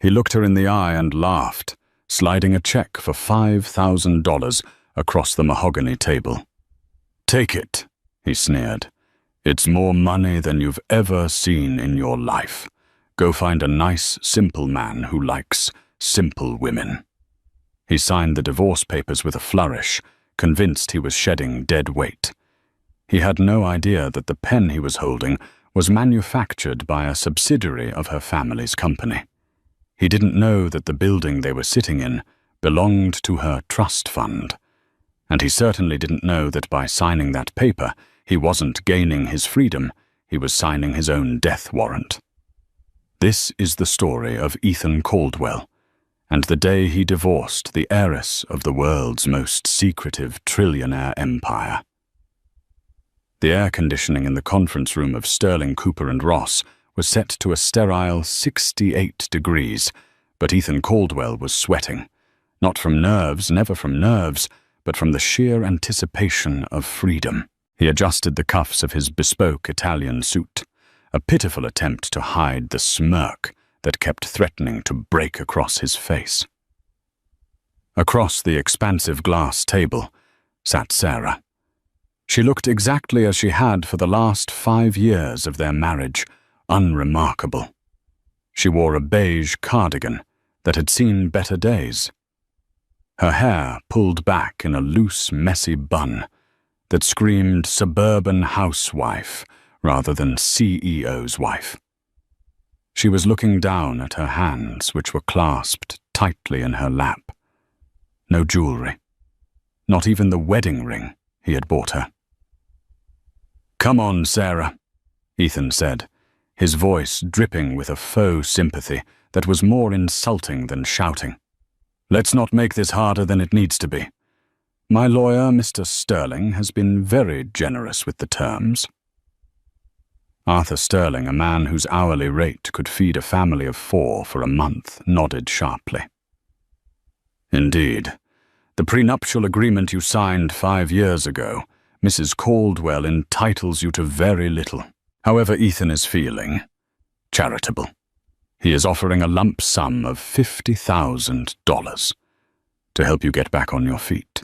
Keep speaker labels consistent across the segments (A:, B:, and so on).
A: He looked her in the eye and laughed, sliding a check for $5,000 across the mahogany table. "Take it," he sneered. "It's more money than you've ever seen in your life. Go find a nice, simple man who likes simple women." He signed the divorce papers with a flourish, convinced he was shedding dead weight. He had no idea that the pen he was holding was manufactured by a subsidiary of her family's company. He didn't know that the building they were sitting in belonged to her trust fund. And he certainly didn't know that by signing that paper, he wasn't gaining his freedom, he was signing his own death warrant. This is the story of Ethan Caldwell, and the day he divorced the heiress of the world's most secretive trillionaire empire. The air conditioning in the conference room of Sterling, Cooper and Ross was set to a sterile 68 degrees, but Ethan Caldwell was sweating, not from nerves, never from nerves, but from the sheer anticipation of freedom. He adjusted the cuffs of his bespoke Italian suit, a pitiful attempt to hide the smirk that kept threatening to break across his face. Across the expansive glass table sat Sarah. She looked exactly as she had for the last 5 years of their marriage, unremarkable. She wore a beige cardigan that had seen better days. Her hair pulled back in a loose, messy bun that screamed suburban housewife rather than CEO's wife. She was looking down at her hands, which were clasped tightly in her lap. No jewelry, not even the wedding ring he had bought her. "Come on, Sarah," Ethan said, his voice dripping with a faux sympathy that was more insulting than shouting. "Let's not make this harder than it needs to be. My lawyer, Mr. Sterling, has been very generous with the terms." Arthur Sterling, a man whose hourly rate could feed a family of 4 for a month, nodded sharply. "Indeed. The prenuptial agreement you signed 5 years ago, Mrs. Caldwell entitles you to very little. However Ethan is feeling, charitable. He is offering a lump sum of $50,000 to help you get back on your feet."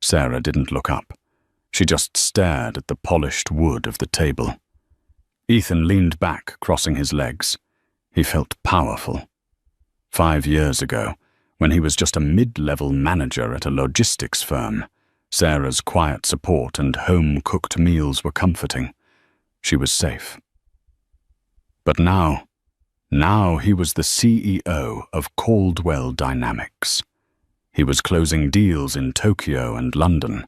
A: Sarah didn't look up. She just stared at the polished wood of the table. Ethan leaned back, crossing his legs. He felt powerful. 5 years ago, when he was just a mid-level manager at a logistics firm, Sarah's quiet support and home-cooked meals were comforting. She was safe. But now he was the CEO of Caldwell Dynamics. He was closing deals in Tokyo and London.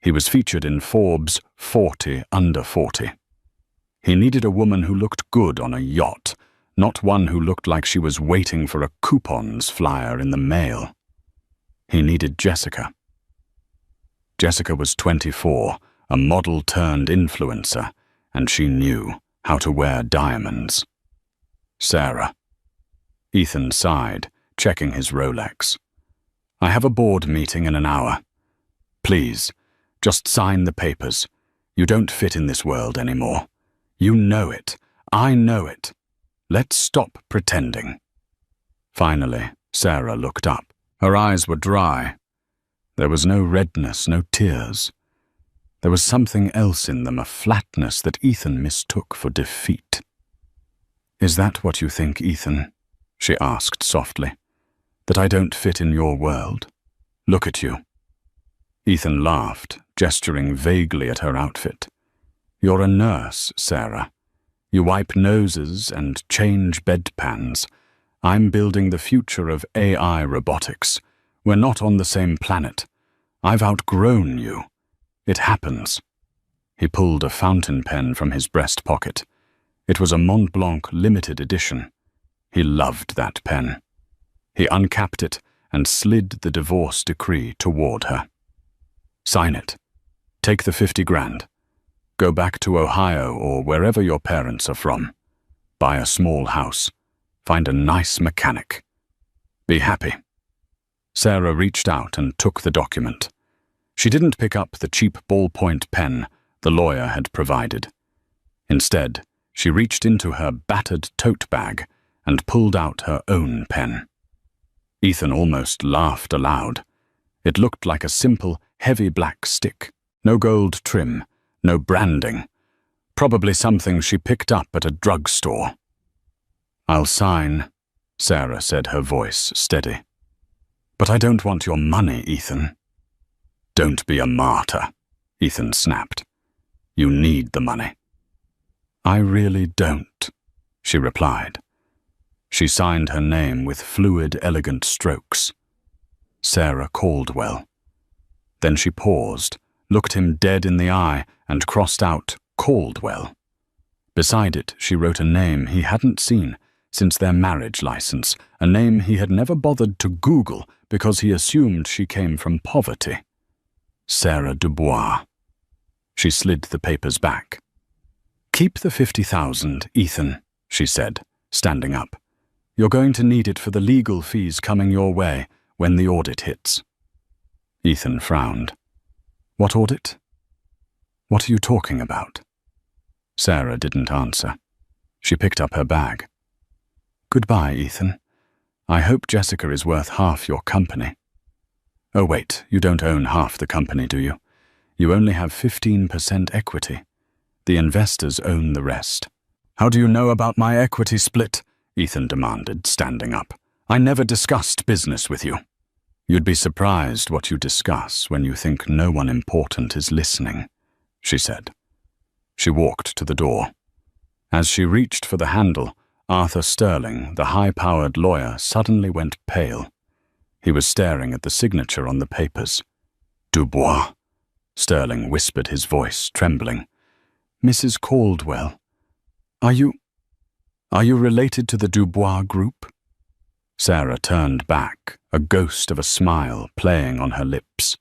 A: He was featured in Forbes' 40 Under 40. He needed a woman who looked good on a yacht, not one who looked like she was waiting for a coupons flyer in the mail. He needed Jessica. Jessica was 24, a model-turned-influencer, and she knew how to wear diamonds. Sarah. Ethan sighed, checking his Rolex. "I have a board meeting in an hour. Please, just sign the papers. You don't fit in this world anymore. You know it. I know it. Let's stop pretending." Finally, Sarah looked up. Her eyes were dry. There was no redness, no tears. There was something else in them, a flatness that Ethan mistook for defeat. "Is that what you think, Ethan?" she asked softly. "That I don't fit in your world? Look at you." Ethan laughed, gesturing vaguely at her outfit. "You're a nurse, Sarah. You wipe noses and change bedpans. I'm building the future of AI robotics. We're not on the same planet. I've outgrown you. It happens." He pulled a fountain pen from his breast pocket. It was a Mont Blanc limited edition. He loved that pen. He uncapped it and slid the divorce decree toward her. "Sign it. Take the 50 grand. Go back to Ohio or wherever your parents are from. Buy a small house. Find a nice mechanic. Be happy." Sarah reached out and took the document. She didn't pick up the cheap ballpoint pen the lawyer had provided. Instead, she reached into her battered tote bag and pulled out her own pen. Ethan almost laughed aloud. It looked like a simple, heavy black stick. No gold trim, no branding. Probably something she picked up at a drugstore. "I'll sign," Sarah said, her voice steady. "But I don't want your money, Ethan." "Don't be a martyr," Ethan snapped. "You need the money." "I really don't," she replied. She signed her name with fluid, elegant strokes. Sarah Caldwell. Then she paused, looked him dead in the eye, and crossed out Caldwell. Beside it, she wrote a name he hadn't seen since their marriage license, a name he had never bothered to Google because he assumed she came from poverty. Sarah Dubois. She slid the papers back. "Keep the 50,000, Ethan," she said, standing up. "You're going to need it for the legal fees coming your way when the audit hits." Ethan frowned. "What audit? What are you talking about?" Sarah didn't answer. She picked up her bag. "Goodbye, Ethan. I hope Jessica is worth half your company." "Oh wait, you don't own half the company, do you? You only have 15% equity. The investors own the rest." "How do you know about my equity split?" Ethan demanded, standing up. "I never discussed business with you." "You'd be surprised what you discuss when you think no one important is listening," she said. She walked to the door. As she reached for the handle, Arthur Sterling, the high-powered lawyer, suddenly went pale. He was staring at the signature on the papers. "Dubois," Sterling whispered, his voice trembling. "Mrs. Caldwell, are you related to the Dubois group?" Sarah turned back, a ghost of a smile playing on her lips.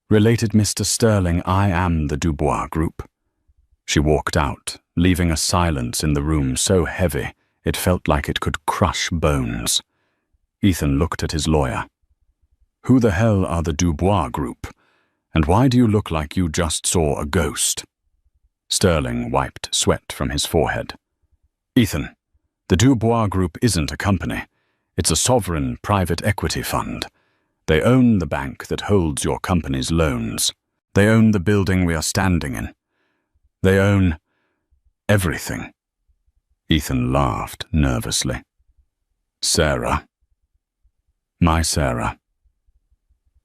A: "Related, Mr. Sterling, I am the Dubois group." She walked out, leaving a silence in the room so heavy it felt like it could crush bones. Ethan looked at his lawyer. "Who the hell are the Dubois group? And why do you look like you just saw a ghost?" Sterling wiped sweat from his forehead. "Ethan, the Dubois group isn't a company. It's a sovereign private equity fund. They own the bank that holds your company's loans. They own the building we are standing in. They own everything." Ethan laughed nervously. "Sarah. My Sarah.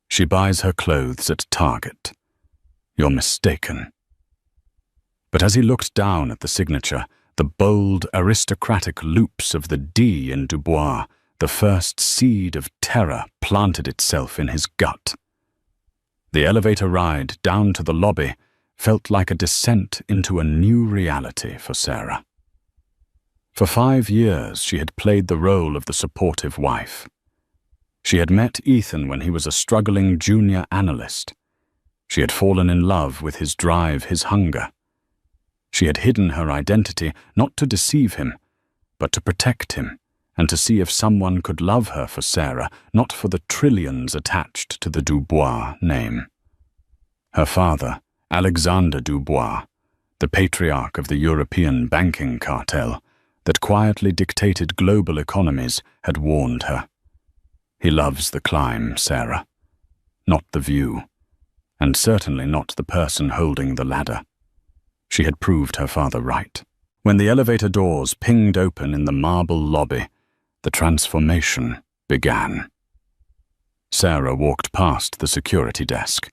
A: She buys her clothes at Target. You're mistaken." But as he looked down at the signature, the bold, aristocratic loops of the D in Dubois, the first seed of terror planted itself in his gut. The elevator ride down to the lobby felt like a descent into a new reality for Sarah. For 5 years, she had played the role of the supportive wife. She had met Ethan when he was a struggling junior analyst. She had fallen in love with his drive, his hunger. She had hidden her identity not to deceive him, but to protect him, and to see if someone could love her for Sarah, not for the trillions attached to the Dubois name. Her father, Alexander Dubois, the patriarch of the European banking cartel that quietly dictated global economies, had warned her. He loves the climb, Sarah, not the view, and certainly not the person holding the ladder. She had proved her father right. When the elevator doors pinged open in the marble lobby, the transformation began. Sarah walked past the security desk.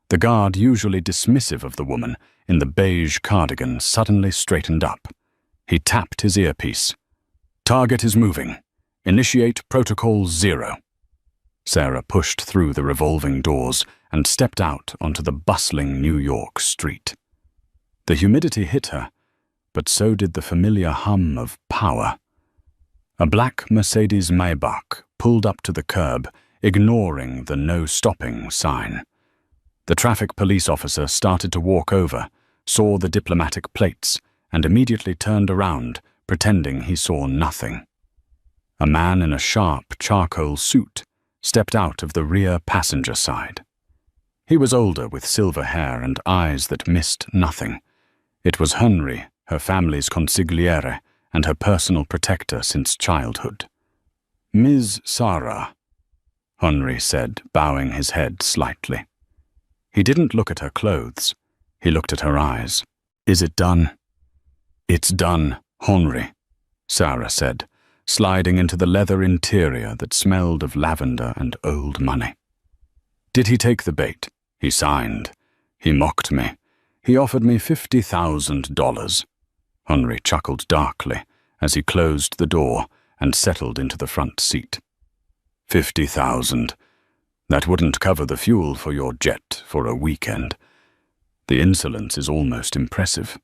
A: The guard, usually dismissive of the woman in the beige cardigan, suddenly straightened up. He tapped his earpiece. "Target is moving. Initiate Protocol 0. Sarah pushed through the revolving doors and stepped out onto the bustling New York street. The humidity hit her, but so did the familiar hum of power. A black Mercedes Maybach pulled up to the curb, ignoring the no stopping sign. The traffic police officer started to walk over, saw the diplomatic plates, and immediately turned around, pretending he saw nothing. A man in a sharp charcoal suit stepped out of the rear passenger side. He was older, with silver hair and eyes that missed nothing. It was Henry, her family's consigliere, and her personal protector since childhood. "Ms. Sarah," Henri said, bowing his head slightly. He didn't look at her clothes. He looked at her eyes. "Is it done?" "It's done, Henri," Sarah said, sliding into the leather interior that smelled of lavender and old money. "Did he take the bait? He signed. He mocked me. He offered me $50,000. Henri chuckled darkly as he closed the door and settled into the front seat. 50,000. That wouldn't cover the fuel for your jet for a weekend. The insolence is almost impressive."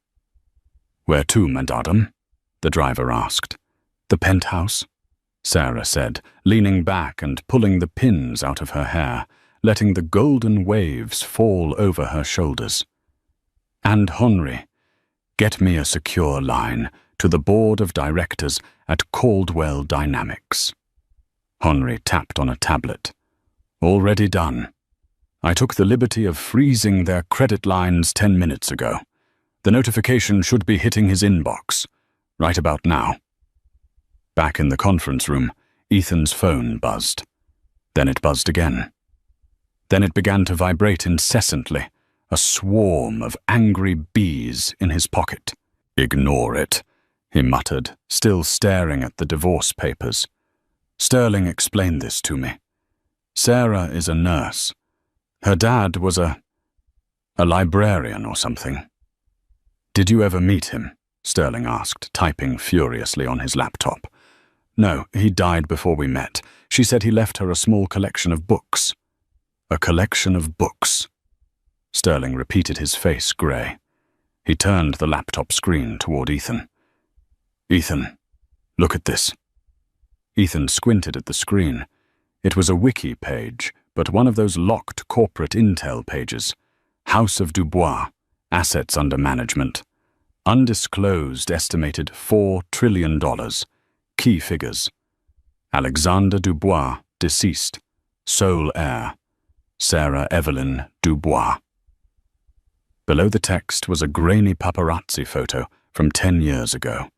A: "Where to, madame?" the driver asked. "The penthouse," Sarah said, leaning back and pulling the pins out of her hair, letting the golden waves fall over her shoulders. "And Henri, get me a secure line to the board of directors at Caldwell Dynamics." Henri tapped on a tablet. "Already done. I took the liberty of freezing their credit lines 10 minutes ago. The notification should be hitting his inbox right about now." Back in the conference room, Ethan's phone buzzed. Then it buzzed again. Then it began to vibrate incessantly, a swarm of angry bees in his pocket. "Ignore it," he muttered, still staring at the divorce papers. "Sterling explained this to me. Sarah is a nurse. Her dad was a librarian or something." "Did you ever meet him?" Sterling asked, typing furiously on his laptop. "No, he died before we met. She said he left her a small collection of books." "A collection of books?" Sterling repeated, his face grey. He turned the laptop screen toward Ethan. "Ethan, look at this." Ethan squinted at the screen. It was a wiki page, but one of those locked corporate intel pages. House of Dubois, assets under management. Undisclosed estimated $4 trillion. Key figures. Alexander Dubois, deceased. Sole heir. Sarah Evelyn Dubois. Below the text was a grainy paparazzi photo from 10 years ago.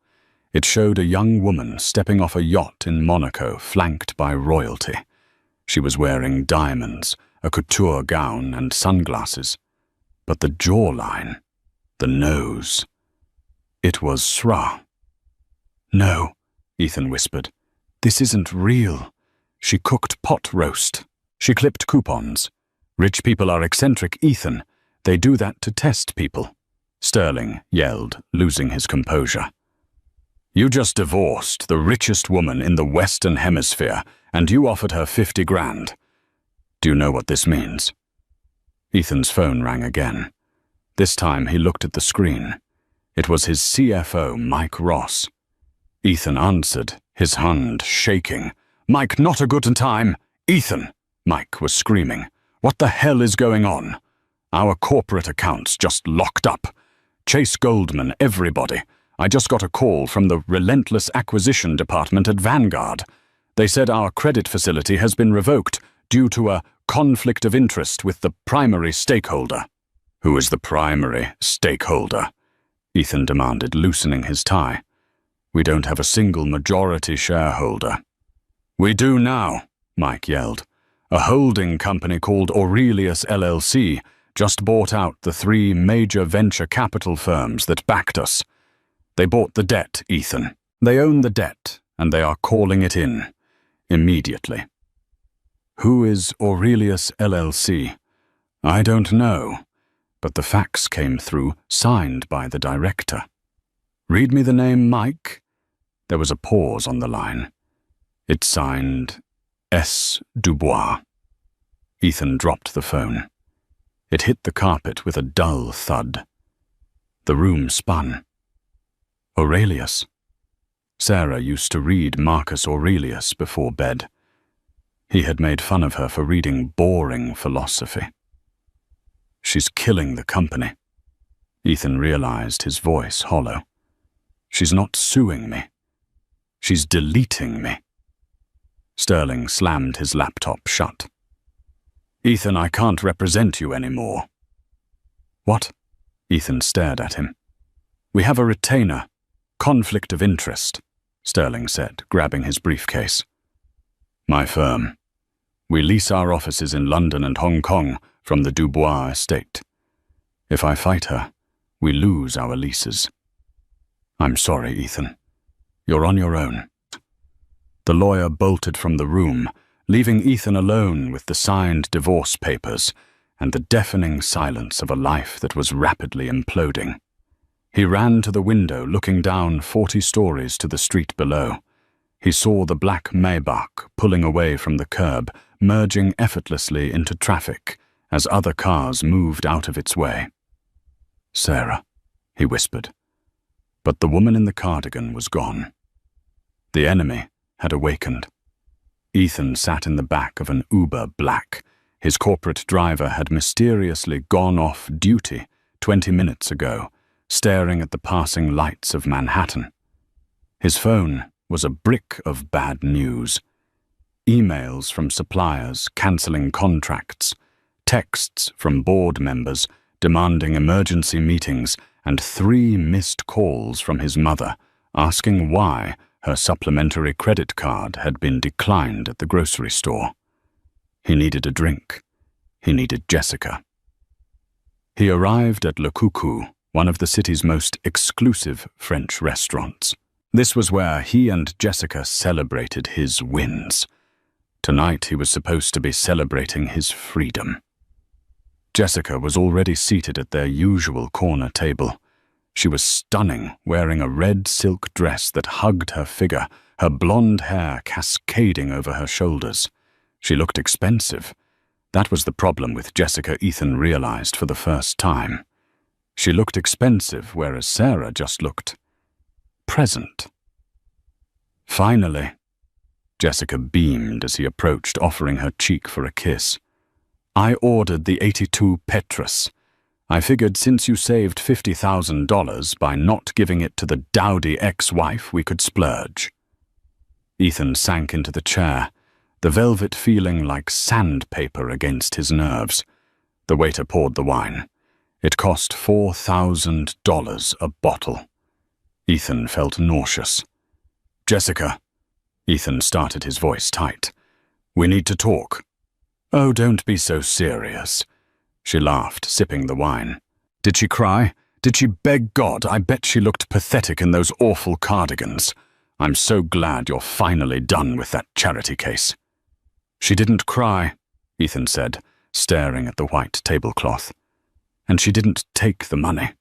A: It showed a young woman stepping off a yacht in Monaco, flanked by royalty. She was wearing diamonds, a couture gown, and sunglasses. But the jawline, the nose, it was Sra. "No," Ethan whispered. "This isn't real. She cooked pot roast. She clipped coupons. Rich people are eccentric, Ethan. They do that to test people," Sterling yelled, losing his composure. "You just divorced the richest woman in the Western Hemisphere, and you offered her 50 grand. Do you know what this means?" Ethan's phone rang again. This time he looked at the screen. It was his CFO, Mike Ross. Ethan answered, his hand shaking. "Mike, not a good time. Ethan," Mike was screaming. "What the hell is going on? Our corporate accounts just locked up. Chase Goldman, everybody. I just got a call from the relentless acquisition department at Vanguard. They said our credit facility has been revoked due to a conflict of interest with the primary stakeholder." "Who is the primary stakeholder?" Ethan demanded, loosening his tie. "We don't have a single majority shareholder." "We do now," Mike yelled. "A holding company called Aurelius LLC just bought out the 3 major venture capital firms that backed us. They bought the debt, Ethan. They own the debt, and they are calling it in. Immediately." "Who is Aurelius LLC?" "I don't know, but the fax came through, signed by the director." "Read me the name, Mike." There was a pause on the line. "It signed S. Dubois." Ethan dropped the phone. It hit the carpet with a dull thud. The room spun. Aurelius. Sarah used to read Marcus Aurelius before bed. He had made fun of her for reading boring philosophy. "She's killing the company." Ethan realized, his voice hollow. "She's not suing me. She's deleting me." Sterling slammed his laptop shut. "Ethan, I can't represent you anymore." "What?" Ethan stared at him. "We have a retainer. Conflict of interest, Sterling said, grabbing his briefcase. My firm. We lease our offices in London and Hong Kong from the Dubois estate. If I fight her, we lose our leases. I'm sorry, Ethan. You're on your own. The lawyer bolted from the room, leaving Ethan alone with the signed divorce papers and the deafening silence of a life that was rapidly imploding. He ran to the window, looking down 40 stories to the street below. He saw the black Maybach pulling away from the curb, merging effortlessly into traffic as other cars moved out of its way. Sarah, he whispered. But the woman in the cardigan was gone. The enemy had awakened. Ethan sat in the back of an Uber Black. His corporate driver had mysteriously gone off duty 20 minutes ago, staring at the passing lights of Manhattan. His phone was a brick of bad news. Emails from suppliers cancelling contracts, texts from board members demanding emergency meetings, and 3 missed calls from his mother asking why her supplementary credit card had been declined at the grocery store. He needed a drink. He needed Jessica. He arrived at Le Coucou, one of the city's most exclusive French restaurants. This was where he and Jessica celebrated his wins. Tonight he was supposed to be celebrating his freedom. Jessica was already seated at their usual corner table. She was stunning, wearing a red silk dress that hugged her figure, her blonde hair cascading over her shoulders. She looked expensive. That was the problem with Jessica, Ethan realized for the first time. She looked expensive, whereas Sarah just looked present. Finally, Jessica beamed as he approached, offering her cheek for a kiss. I ordered the 82 Petrus. I figured since you saved $50,000 by not giving it to the dowdy ex-wife, we could splurge. Ethan sank into the chair, the velvet feeling like sandpaper against his nerves. The waiter poured the wine. It cost $4,000 a bottle. Ethan felt nauseous. Jessica, Ethan started, his voice tight. We need to talk. Oh, don't be so serious. She laughed, sipping the wine. Did she cry? Did she beg God? I bet she looked pathetic in those awful cardigans. I'm so glad you're finally done with that charity case. She didn't cry, Ethan said, staring at the white tablecloth. And she didn't take the money.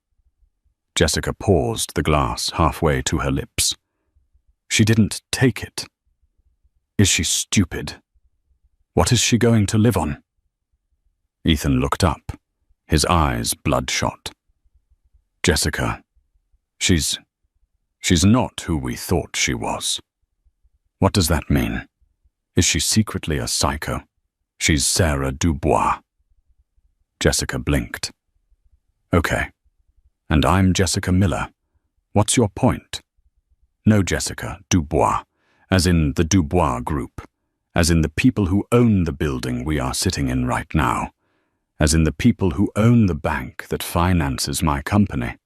A: Jessica paused, the glass halfway to her lips. She didn't take it. Is she stupid? What is she going to live on? Ethan looked up, his eyes bloodshot. Jessica, she's not who we thought she was. What does that mean? Is she secretly a psycho? She's Sarah Dubois. Jessica blinked. Okay. And I'm Jessica Miller. What's your point? No, Jessica, Dubois, as in the Dubois Group, as in the people who own the building we are sitting in right now, as in the people who own the bank that finances my company.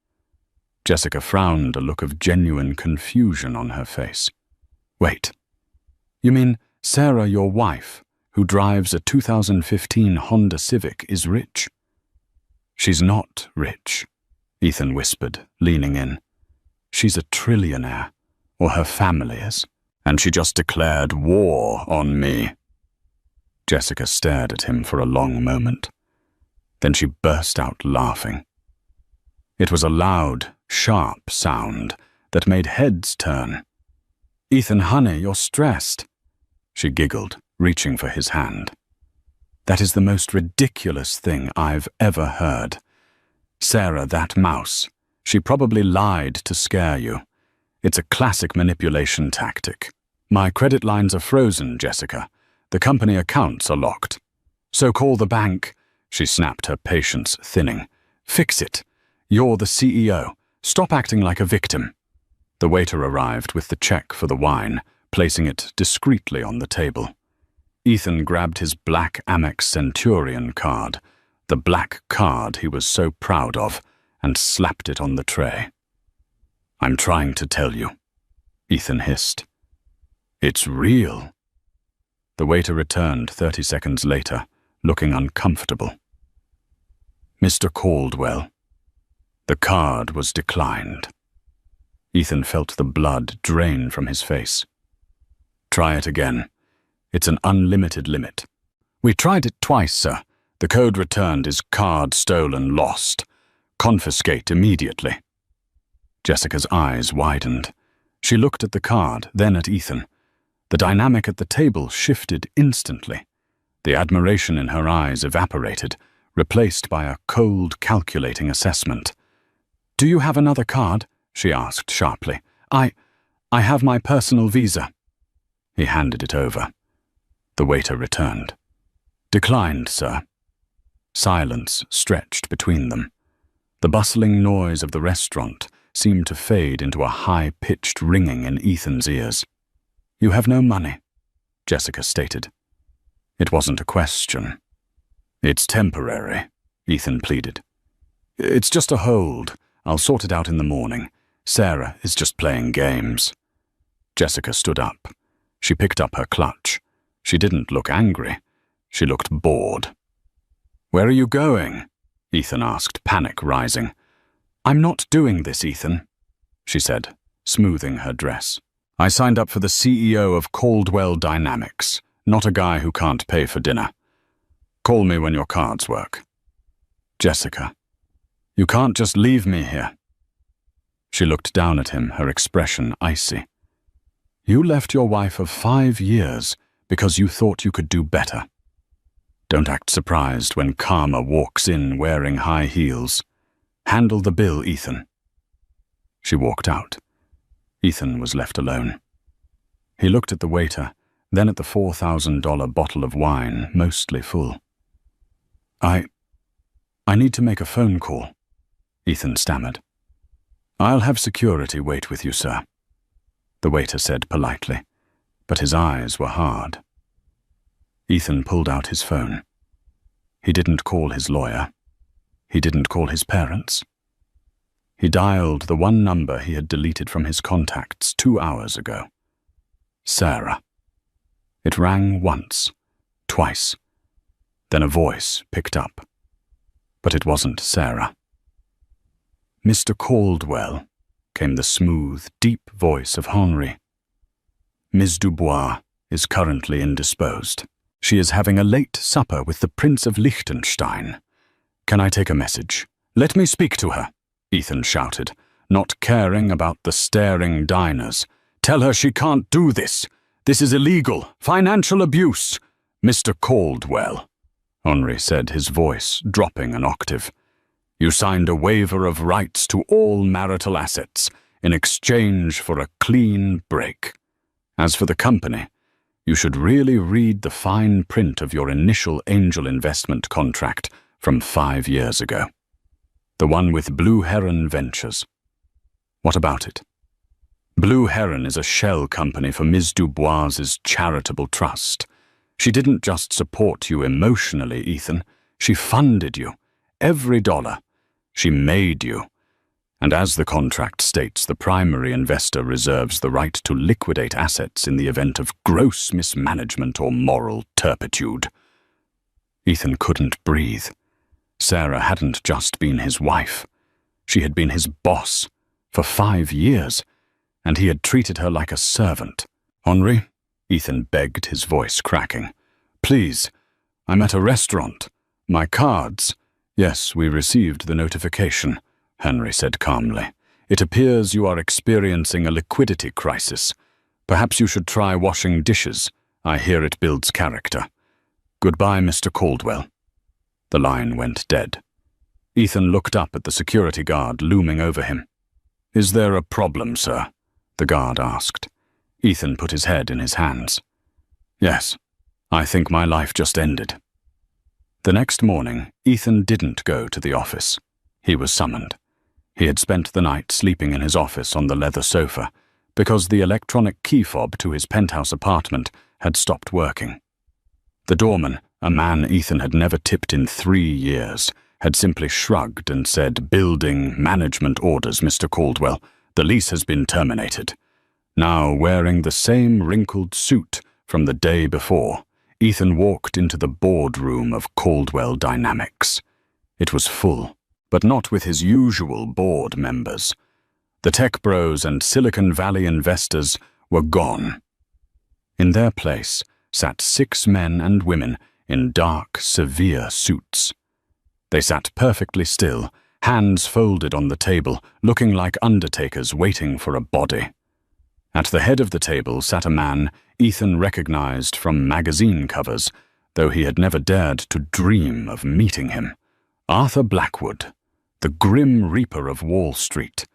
A: Jessica frowned, a look of genuine confusion on her face. Wait, you mean Sarah, your wife, who drives a 2015 Honda Civic, is rich? She's not rich, Ethan whispered, leaning in. She's a trillionaire, or her family is, and she just declared war on me. Jessica stared at him for a long moment. Then she burst out laughing. It was a loud, sharp sound that made heads turn. Ethan, honey, you're stressed. She giggled, reaching for his hand. That is the most ridiculous thing I've ever heard. Sarah, that mouse, she probably lied to scare you. It's a classic manipulation tactic. My credit lines are frozen, Jessica. The company accounts are locked. So call the bank. She snapped, her patience thinning. Fix it. You're the CEO. Stop acting like a victim. The waiter arrived with the check for the wine, placing it discreetly on the table. Ethan grabbed his black Amex Centurion card, the black card he was so proud of, and slapped it on the tray. I'm trying to tell you, Ethan hissed. It's real. The waiter returned 30 seconds later, looking uncomfortable. Mr. Caldwell. The card was declined. Ethan felt the blood drain from his face. Try it again. It's an unlimited limit. We tried it twice, sir. The code returned is card stolen, lost. Confiscate immediately. Jessica's eyes widened. She looked at the card, then at Ethan. The dynamic at the table shifted instantly. The admiration in her eyes evaporated, replaced by a cold, calculating assessment. Do you have another card? She asked sharply. I have my personal visa. He handed it over. The waiter returned. Declined, sir. Silence stretched between them. The bustling noise of the restaurant seemed to fade into a high-pitched ringing in Ethan's ears. You have no money, Jessica stated. It wasn't a question. It's temporary, Ethan pleaded. It's just a hold. I'll sort it out in the morning. Sarah is just playing games. Jessica stood up. She picked up her clutch. She didn't look angry. She looked bored. Where are you going? Ethan asked, panic rising. I'm not doing this, Ethan, she said, smoothing her dress. I signed up for the CEO of Caldwell Dynamics, not a guy who can't pay for dinner. Call me when your cards work. Jessica, you can't just leave me here. She looked down at him, her expression icy. You left your wife of 5 years because you thought you could do better. Don't act surprised when karma walks in wearing high heels. Handle the bill, Ethan. She walked out. Ethan was left alone. He looked at the waiter, then at the $4,000 bottle of wine, mostly full. I need to make a phone call, Ethan stammered. I'll have security wait with you, sir, the waiter said politely, but his eyes were hard. Ethan pulled out his phone. He didn't call his lawyer. He didn't call his parents. He dialed the one number he had deleted from his contacts 2 hours ago. Sarah. It rang once, twice. Then a voice picked up. But it wasn't Sarah. Mr. Caldwell, came the smooth, deep voice of Henri. Ms. Dubois is currently indisposed. She is having a late supper with the Prince of Liechtenstein. Can I take a message? Let me speak to her, Ethan shouted, not caring about the staring diners. Tell her she can't do this. This is illegal. Financial abuse. Mr. Caldwell, Henri said, his voice dropping an octave. You signed a waiver of rights to all marital assets in exchange for a clean break. As for the company, you should really read the fine print of your initial angel investment contract from 5 years ago. The one with Blue Heron Ventures. What about it? Blue Heron is a shell company for Ms. Dubois's charitable trust. She didn't just support you emotionally, Ethan. She funded you. Every dollar. She made you. And as the contract states, the primary investor reserves the right to liquidate assets in the event of gross mismanagement or moral turpitude. Ethan couldn't breathe. Sarah hadn't just been his wife. She had been his boss for 5 years, and he had treated her like a servant. Henri, Ethan begged, his voice cracking. Please, I'm at a restaurant. My cards. Yes, we received the notification, Henri said calmly. It appears you are experiencing a liquidity crisis. Perhaps you should try washing dishes. I hear it builds character. Goodbye, Mr. Caldwell. The line went dead. Ethan looked up at the security guard looming over him. Is there a problem, sir? The guard asked. Ethan put his head in his hands. Yes, I think my life just ended. The next morning, Ethan didn't go to the office. He was summoned. He had spent the night sleeping in his office on the leather sofa because the electronic key fob to his penthouse apartment had stopped working. The doorman, a man Ethan had never tipped in 3 years, had simply shrugged and said, Building management orders, Mr. Caldwell. The lease has been terminated. Now wearing the same wrinkled suit from the day before, Ethan walked into the boardroom of Caldwell Dynamics. It was full, but not with his usual board members. The tech bros and Silicon Valley investors were gone. In their place sat 6 men and women in dark, severe suits. They sat perfectly still, hands folded on the table, looking like undertakers waiting for a body. At the head of the table sat a man Ethan recognized from magazine covers, though he had never dared to dream of meeting him. Arthur Blackwood, the Grim Reaper of Wall Street,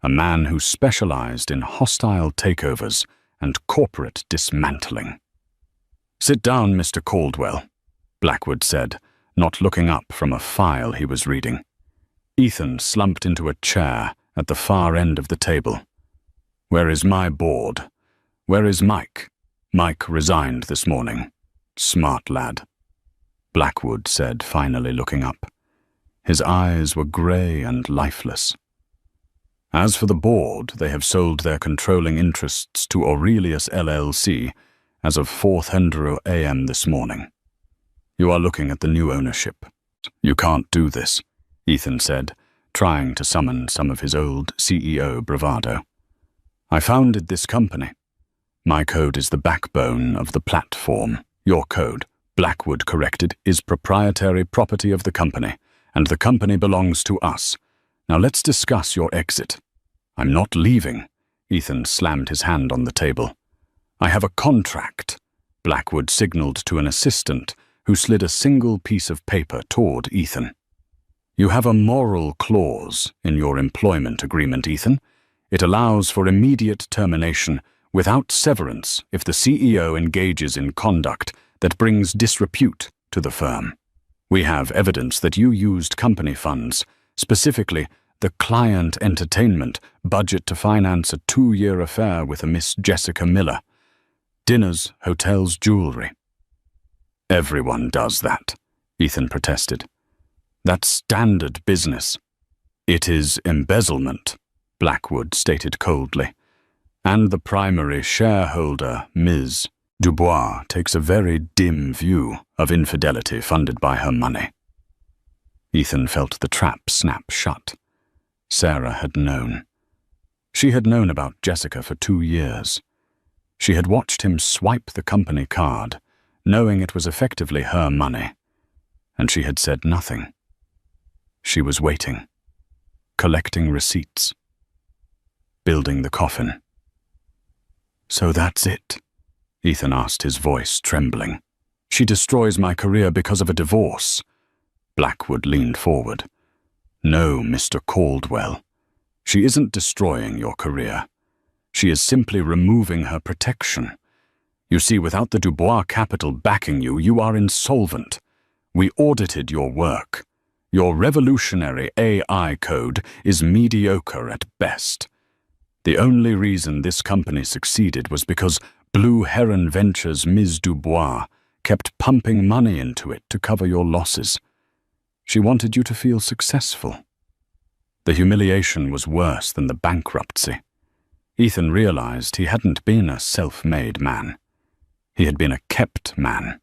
A: a man who specialized in hostile takeovers and corporate dismantling. "Sit down, Mr. Caldwell," Blackwood said, not looking up from a file he was reading. Ethan slumped into a chair at the far end of the table. "Where is my board? Where is Mike? Mike resigned this morning. Smart lad," Blackwood said, finally looking up. His eyes were grey and lifeless. "As for the board, they have sold their controlling interests to Aurelius LLC as of 4:00 a.m. this morning. You are looking at the new ownership. You can't do this," Ethan said, trying to summon some of his old CEO bravado. "I founded this company. My code is the backbone of the platform. Your code," Blackwood corrected, "is proprietary property of the company, and the company belongs to us. Now let's discuss your exit." "I'm not leaving," Ethan slammed his hand on the table. "I have a contract," Blackwood signaled to an assistant who slid a single piece of paper toward Ethan. "You have a moral clause in your employment agreement, Ethan. It allows for immediate termination without severance if the CEO engages in conduct that brings disrepute to the firm. We have evidence that you used company funds, specifically the client entertainment budget, to finance a 2-year affair with a Miss Jessica Miller. Dinners, hotels, jewelry." "Everyone does that," Ethan protested. "That's standard business." "It is embezzlement," Blackwood stated coldly. "And the primary shareholder, Ms. Dubois, takes a very dim view of infidelity funded by her money." Ethan felt the trap snap shut. Sarah had known. She had known about Jessica for 2 years. She had watched him swipe the company card, knowing it was effectively her money, and she had said nothing. She was waiting, collecting receipts, building the coffin. "So that's it?" Ethan asked, his voice trembling. "She destroys my career because of a divorce." Blackwood leaned forward. "No, Mr. Caldwell. She isn't destroying your career. She is simply removing her protection. You see, without the Dubois capital backing you, you are insolvent. We audited your work. Your revolutionary AI code is mediocre at best. The only reason this company succeeded was because Blue Heron Ventures' Ms. Dubois kept pumping money into it to cover your losses. She wanted you to feel successful. The humiliation was worse than the bankruptcy. Ethan realized he hadn't been a self-made man. He had been a kept man,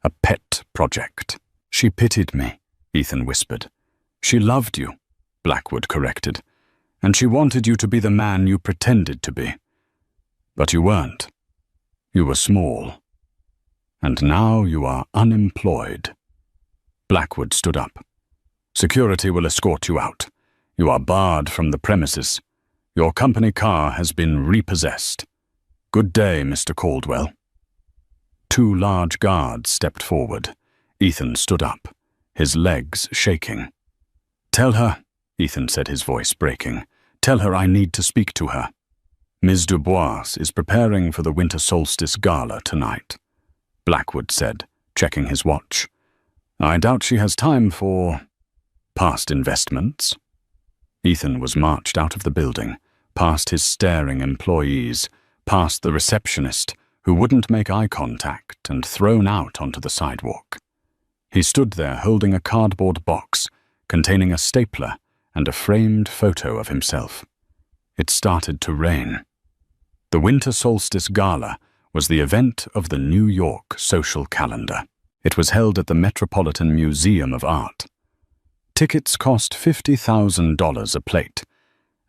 A: a pet project. "She pitied me," Ethan whispered. "She loved you," Blackwood corrected, "and she wanted you to be the man you pretended to be. But you weren't. You were small. And now you are unemployed." Blackwood stood up. "Security will escort you out. You are barred from the premises. Your company car has been repossessed. Good day, Mr. Caldwell." 2 large guards stepped forward. Ethan stood up, his legs shaking. "Tell her," Ethan said, his voice breaking. "Tell her I need to speak to her. Ms. Dubois is preparing for the winter solstice gala tonight," Blackwood said, checking his watch. "I doubt she has time for past investments." Ethan was marched out of the building, past his staring employees, past the receptionist, who wouldn't make eye contact, and thrown out onto the sidewalk. He stood there holding a cardboard box containing a stapler and a framed photo of himself. It started to rain. The Winter Solstice Gala was the event of the New York social calendar. It was held at the Metropolitan Museum of Art. Tickets cost $50,000 a plate,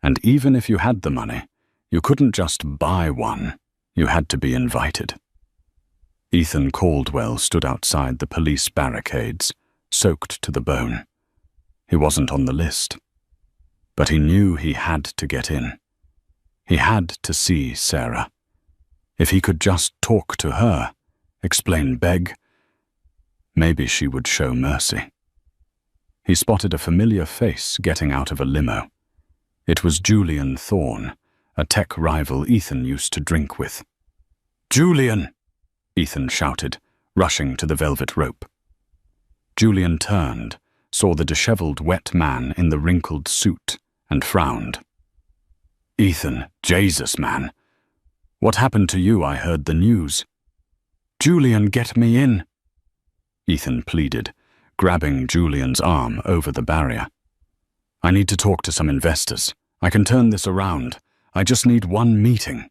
A: and even if you had the money, you couldn't just buy one. You had to be invited. Ethan Caldwell stood outside the police barricades, soaked to the bone. He wasn't on the list, but he knew he had to get in. He had to see Sarah. If he could just talk to her, beg, maybe she would show mercy. He spotted a familiar face getting out of a limo. It was Julian Thorne, a tech rival Ethan used to drink with. "Julian!" Ethan shouted, rushing to the velvet rope. Julian turned, saw the disheveled wet man in the wrinkled suit, and frowned. "Ethan, Jesus, man. What happened to you? I heard the news." "Julian, get me in," Ethan pleaded, grabbing Julian's arm over the barrier. "I need to talk to some investors. I can turn this around. I just need one meeting."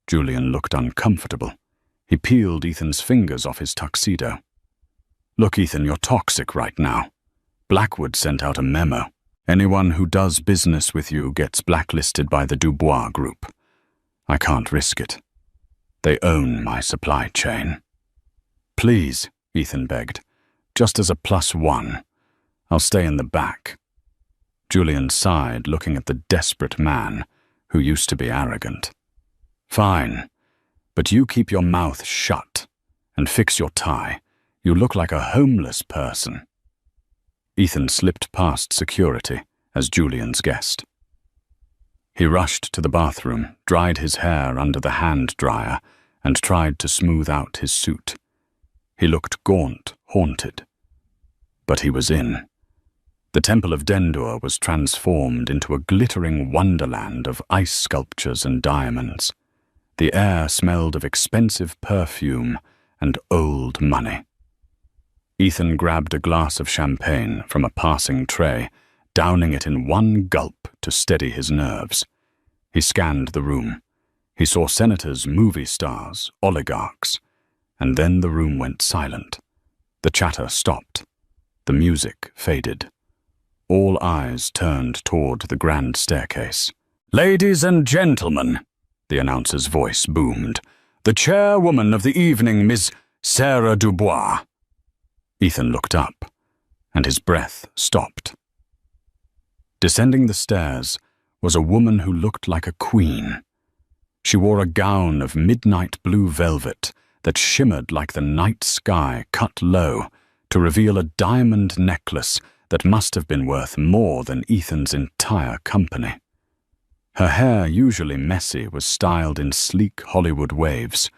A: Julian looked uncomfortable. He peeled Ethan's fingers off his tuxedo. "Look, Ethan, you're toxic right now. Blackwood sent out a memo. Anyone who does business with you gets blacklisted by the Dubois Group. I can't risk it. They own my supply chain." "Please," Ethan begged, "just as a +1. I'll stay in the back." Julian sighed, looking at the desperate man who used to be arrogant. "Fine, but you keep your mouth shut and fix your tie. You look like a homeless person." Ethan slipped past security as Julian's guest. He rushed to the bathroom, dried his hair under the hand dryer, and tried to smooth out his suit. He looked gaunt, haunted. But he was in. The Temple of Dendur was transformed into a glittering wonderland of ice sculptures and diamonds. The air smelled of expensive perfume and old money. Ethan grabbed a glass of champagne from a passing tray, downing it in one gulp to steady his nerves. He scanned the room. He saw senators, movie stars, oligarchs, and then the room went silent. The chatter stopped. The music faded. All eyes turned toward the grand staircase. "Ladies and gentlemen," the announcer's voice boomed, "the chairwoman of the evening, Miss Sarah Dubois." Ethan looked up, and his breath stopped. Descending the stairs was a woman who looked like a queen. She wore a gown of midnight blue velvet that shimmered like the night sky cut low to reveal a diamond necklace that must have been worth more than Ethan's entire company. Her hair, usually messy, was styled in sleek Hollywood waves.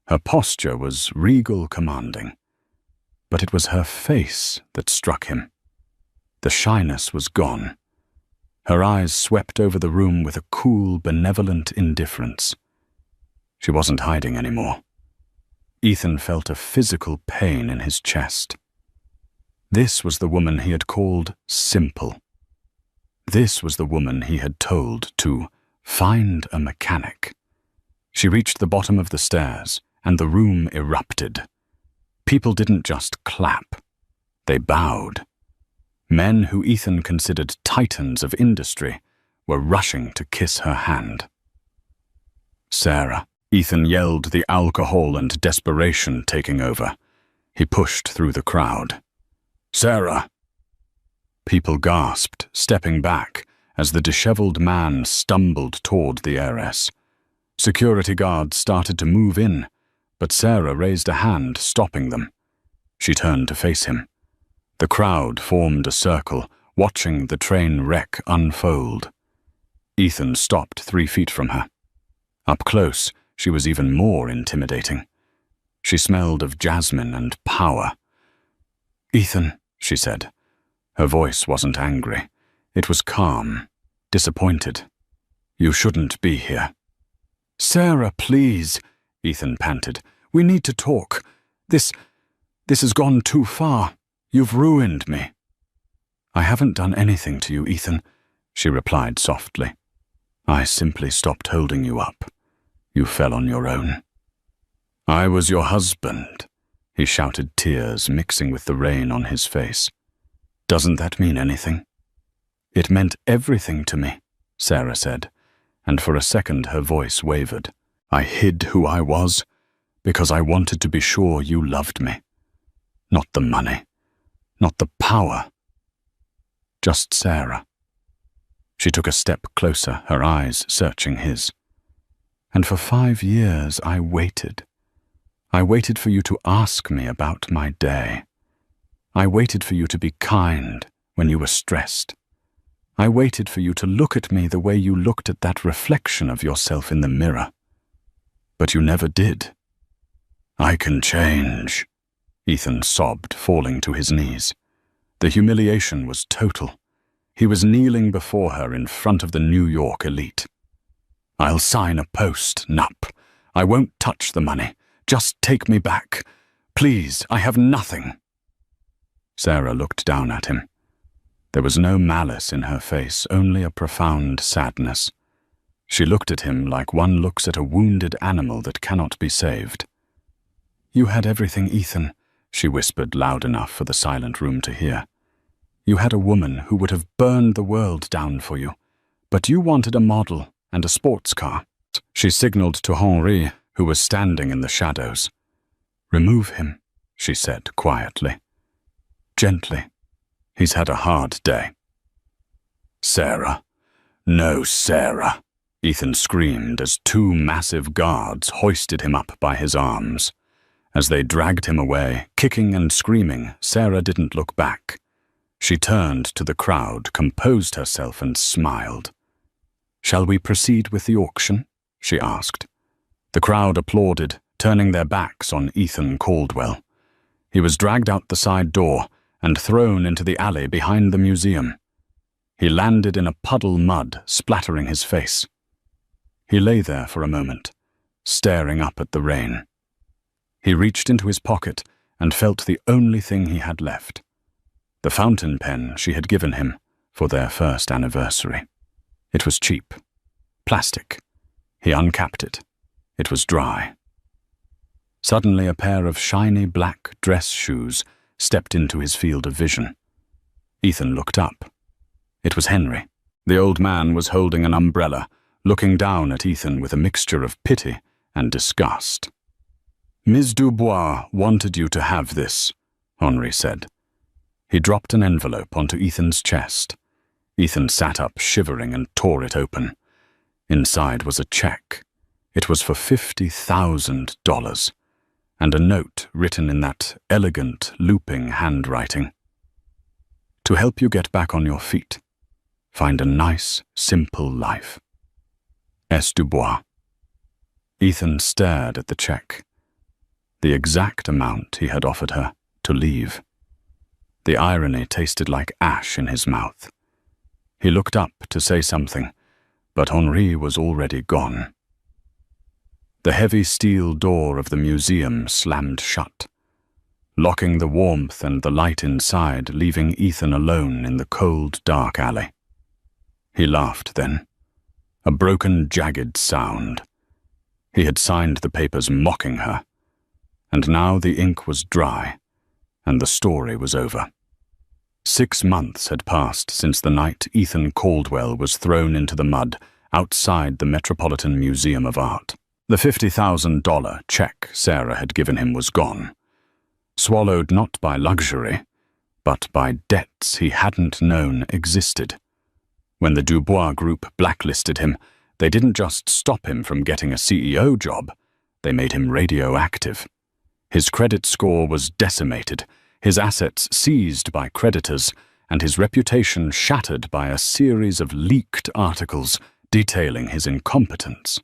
A: Her posture was regal commanding. But it was her face that struck him. The shyness was gone. Her eyes swept over the room with a cool, benevolent indifference. She wasn't hiding anymore. Ethan felt a physical pain in his chest. This was the woman he had called simple. This was the woman he had told to find a mechanic. She reached the bottom of the stairs, and the room erupted. People didn't just clap. They bowed. Men who Ethan considered titans of industry were rushing to kiss her hand. "Sarah," Ethan yelled, the alcohol and desperation taking over. He pushed through the crowd. "Sarah!" People gasped, stepping back as the disheveled man stumbled toward the heiress. Security guards started to move in, but Sarah raised a hand, stopping them. She turned to face him. The crowd formed a circle, watching the train wreck unfold. Ethan stopped 3 feet from her. Up close, she was even more intimidating. She smelled of jasmine and power. "Ethan," she said. Her voice wasn't angry. It was calm, disappointed. "You shouldn't be here." "Sarah, please," Ethan panted. "We need to talk. This has gone too far. You've ruined me." "I haven't done anything to you, Ethan," she replied softly. I simply stopped holding you up. You fell on your own. I was your husband, he shouted, tears mixing with the rain on his face. Doesn't that mean anything? It meant everything to me, Sarah said, and for a second her voice wavered. I hid who I was because I wanted to be sure you loved me. Not the money, not the power, just Sarah. She took a step closer, her eyes searching his. And for 5 years I waited. I waited for you to ask me about my day. I waited for you to be kind when you were stressed. I waited for you to look at me the way you looked at that reflection of yourself in the mirror. But you never did. I can change, Ethan sobbed, falling to his knees. The humiliation was total. He was kneeling before her in front of the New York elite. I'll sign a post, Nup. I won't touch the money. Just take me back. Please, I have nothing. Sarah looked down at him. There was no malice in her face, only a profound sadness. She looked at him like one looks at a wounded animal that cannot be saved. You had everything, Ethan, she whispered loud enough for the silent room to hear. You had a woman who would have burned the world down for you, but you wanted a model and a sports car. She signaled to Henri, who was standing in the shadows. Remove him, she said quietly. Gently. He's had a hard day. Sarah. No, Sarah, Ethan screamed as 2 massive guards hoisted him up by his arms. As they dragged him away, kicking and screaming, Sarah didn't look back. She turned to the crowd, composed herself, and smiled. Shall we proceed with the auction? She asked. The crowd applauded, turning their backs on Ethan Caldwell. He was dragged out the side door and thrown into the alley behind the museum. He landed in a puddle mud, splattering his face. He lay there for a moment, staring up at the rain. He reached into his pocket and felt the only thing he had left. The fountain pen she had given him for their first anniversary. It was cheap. Plastic. He uncapped it. It was dry. Suddenly a pair of shiny black dress shoes stepped into his field of vision. Ethan looked up. It was Henry. The old man was holding an umbrella, looking down at Ethan with a mixture of pity and disgust. Ms. Dubois wanted you to have this, Henri said. He dropped an envelope onto Ethan's chest. Ethan sat up, shivering, and tore it open. Inside was a check. It was for $50,000, and a note written in that elegant, looping handwriting. To help you get back on your feet. Find a nice, simple life. S. Dubois. Ethan stared at the check. The exact amount he had offered her to leave. The irony tasted like ash in his mouth. He looked up to say something, but Henri was already gone. The heavy steel door of the museum slammed shut, locking the warmth and the light inside, leaving Ethan alone in the cold, dark alley. He laughed then, a broken, jagged sound. He had signed the papers mocking her, and now the ink was dry, and the story was over. 6 months had passed since the night Ethan Caldwell was thrown into the mud outside the Metropolitan Museum of Art. The $50,000 check Sarah had given him was gone, swallowed not by luxury, but by debts he hadn't known existed. When the Dubois Group blacklisted him, they didn't just stop him from getting a CEO job, they made him radioactive. His credit score was decimated, his assets seized by creditors, and his reputation shattered by a series of leaked articles detailing his incompetence.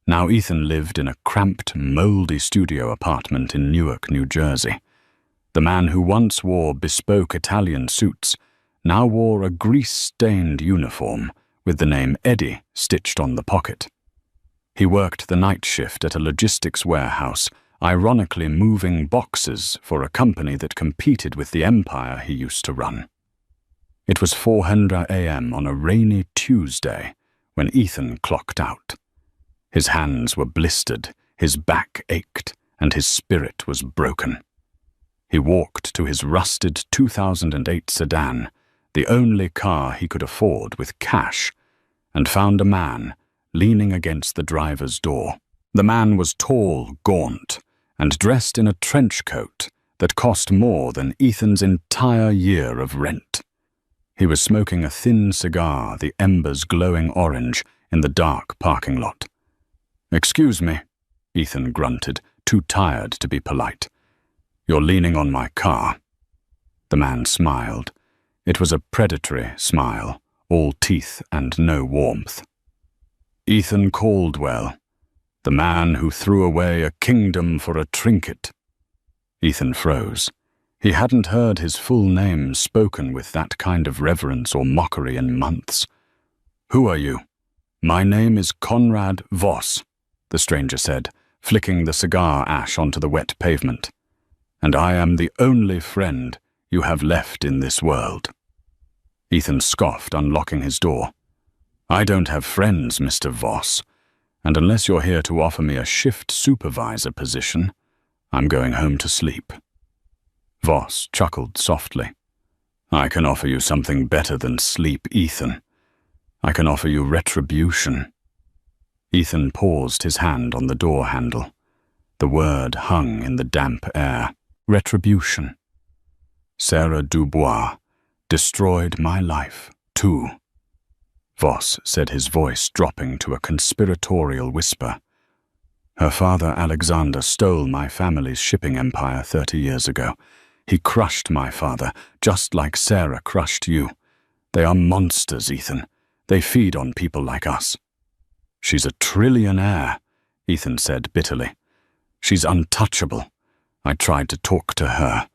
A: Now Ethan lived in a cramped, moldy studio apartment in Newark, New Jersey. The man who once wore bespoke Italian suits now wore a grease-stained uniform with the name Eddie stitched on the pocket. He worked the night shift at a logistics warehouse, ironically moving boxes for a company that competed with the empire he used to run. It was 400 a.m. on a rainy Tuesday when Ethan clocked out. His hands were blistered, his back ached, and his spirit was broken. He walked to his rusted 2008 sedan, the only car he could afford with cash, and found a man leaning against the driver's door. The man was tall, gaunt, and dressed in a trench coat that cost more than Ethan's entire year of rent. He was smoking a thin cigar, the embers glowing orange, in the dark parking lot. "Excuse me," Ethan grunted, too tired to be polite. "You're leaning on my car." The man smiled. It was a predatory smile, all teeth and no warmth. "Ethan Caldwell, the man who threw away a kingdom for a trinket." Ethan froze. He hadn't heard his full name spoken with that kind of reverence or mockery in months. "Who are you?" "My name is Conrad Voss," the stranger said, flicking the cigar ash onto the wet pavement. "And I am the only friend you have left in this world." Ethan scoffed, unlocking his door. "I don't have friends, Mr. Voss, and unless you're here to offer me a shift supervisor position, I'm going home to sleep." Voss chuckled softly. "I can offer you something better than sleep, Ethan. I can offer you retribution." Ethan paused, his hand on the door handle. The word hung in the damp air. Retribution. Sarah Dubois destroyed my life, too. Voss said, his voice dropping to a conspiratorial whisper. "Her father Alexander stole my family's shipping empire 30 years ago. He crushed my father, just like Sarah crushed you. They are monsters, Ethan. They feed on people like us." "She's a trillionaire," Ethan said bitterly. "She's untouchable. I tried to talk to her.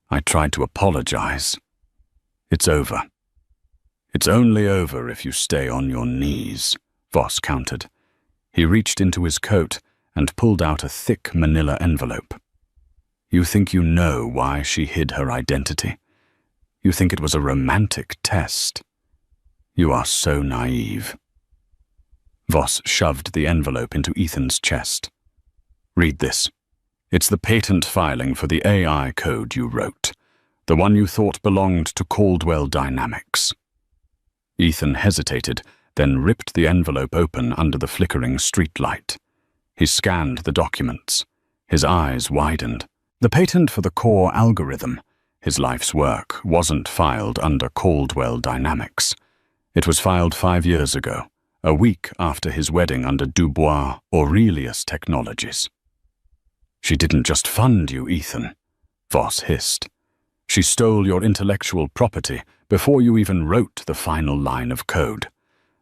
A: I tried to apologize. It's over." "It's only over if you stay on your knees," Voss countered. He reached into his coat and pulled out a thick manila envelope. "You think you know why she hid her identity? You think it was a romantic test? You are so naive." Voss shoved the envelope into Ethan's chest. "Read this. It's the patent filing for the AI code you wrote, the one you thought belonged to Caldwell Dynamics." Ethan hesitated, then ripped the envelope open under the flickering streetlight. He scanned the documents. His eyes widened. The patent for the core algorithm, his life's work, wasn't filed under Caldwell Dynamics. It was filed 5 years ago, a week after his wedding under Dubois Aurelius Technologies. "She didn't just fund you, Ethan," Voss hissed. "She stole your intellectual property before you even wrote the final line of code.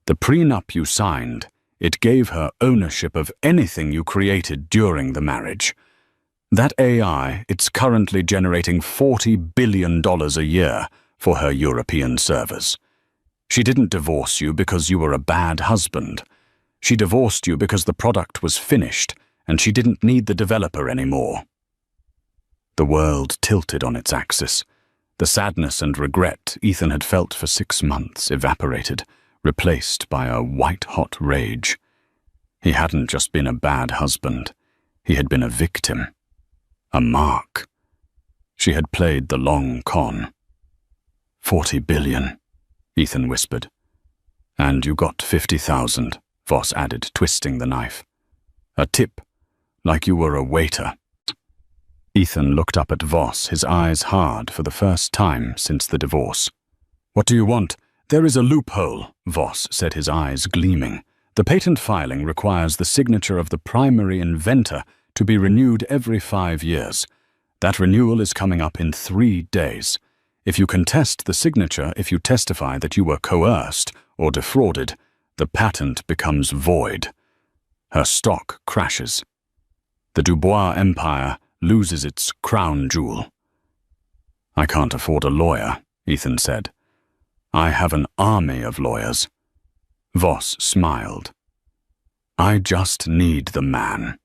A: The prenup you signed, it gave her ownership of anything you created during the marriage. That AI, it's currently generating $40 billion a year for her European servers. She didn't divorce you because you were a bad husband. She divorced you because the product was finished and she didn't need the developer anymore." The world tilted on its axis. The sadness and regret Ethan had felt for 6 months evaporated, replaced by a white-hot rage. He hadn't just been a bad husband. He had been a victim. A mark. She had played the long con. $40 billion, Ethan whispered. "And you got 50,000, Voss added, twisting the knife. "A tip, like you were a waiter." Ethan looked up at Voss, his eyes hard for the first time since the divorce. "What do you want?" "There is a loophole," Voss said, his eyes gleaming. "The patent filing requires the signature of the primary inventor to be renewed every 5 years. That renewal is coming up in 3 days. If you contest the signature, if you testify that you were coerced or defrauded, the patent becomes void. Her stock crashes. The Dubois empire loses its crown jewel." "I can't afford a lawyer," Ethan said. "I have an army of lawyers." Voss smiled. "I just need the man.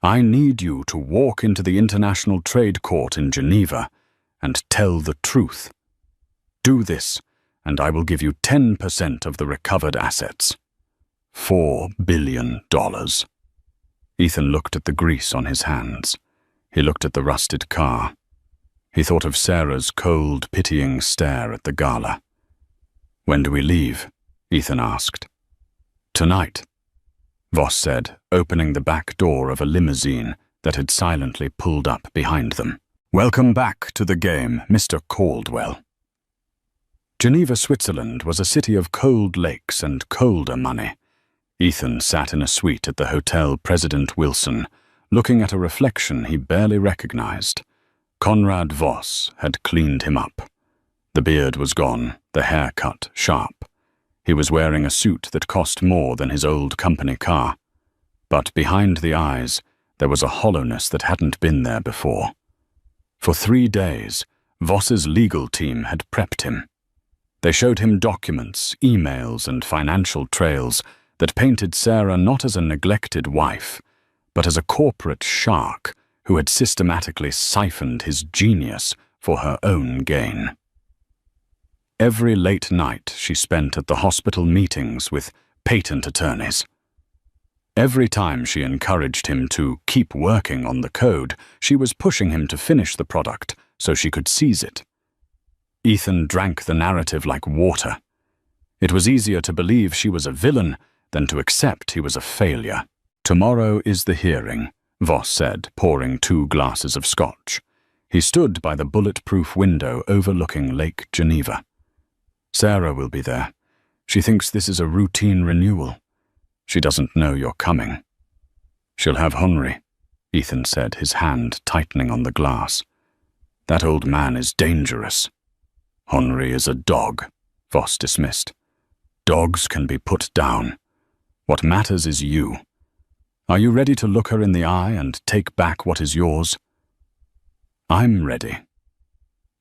A: I need you to walk into the International Trade Court in Geneva and tell the truth. Do this, and I will give you 10% of the recovered assets." $4 billion. Ethan looked at the grease on his hands. He looked at the rusted car. He thought of Sarah's cold, pitying stare at the gala. "When do we leave?" Ethan asked. "Tonight," Voss said, opening the back door of a limousine that had silently pulled up behind them. "Welcome back to the game, Mr. Caldwell." Geneva, Switzerland was a city of cold lakes and colder money. Ethan sat in a suite at the Hotel President Wilson, looking at a reflection he barely recognized. Conrad Voss had cleaned him up. The beard was gone, the hair cut sharp. He was wearing a suit that cost more than his old company car. But behind the eyes, there was a hollowness that hadn't been there before. For 3 days, Voss's legal team had prepped him. They showed him documents, emails, and financial trails that painted Sarah not as a neglected wife, but as a corporate shark who had systematically siphoned his genius for her own gain. Every late night she spent at the hospital meetings with patent attorneys. Every time she encouraged him to keep working on the code, she was pushing him to finish the product so she could seize it. Ethan drank the narrative like water. It was easier to believe she was a villain than to accept he was a failure. "Tomorrow is the hearing," Voss said, pouring 2 glasses of scotch. He stood by the bulletproof window overlooking Lake Geneva. "Sarah will be there. She thinks this is a routine renewal. She doesn't know you're coming." "She'll have Henri," Ethan said, his hand tightening on the glass. "That old man is dangerous." "Henri is a dog," Voss dismissed. "Dogs can be put down. What matters is you. Are you ready to look her in the eye and take back what is yours?" "I'm ready."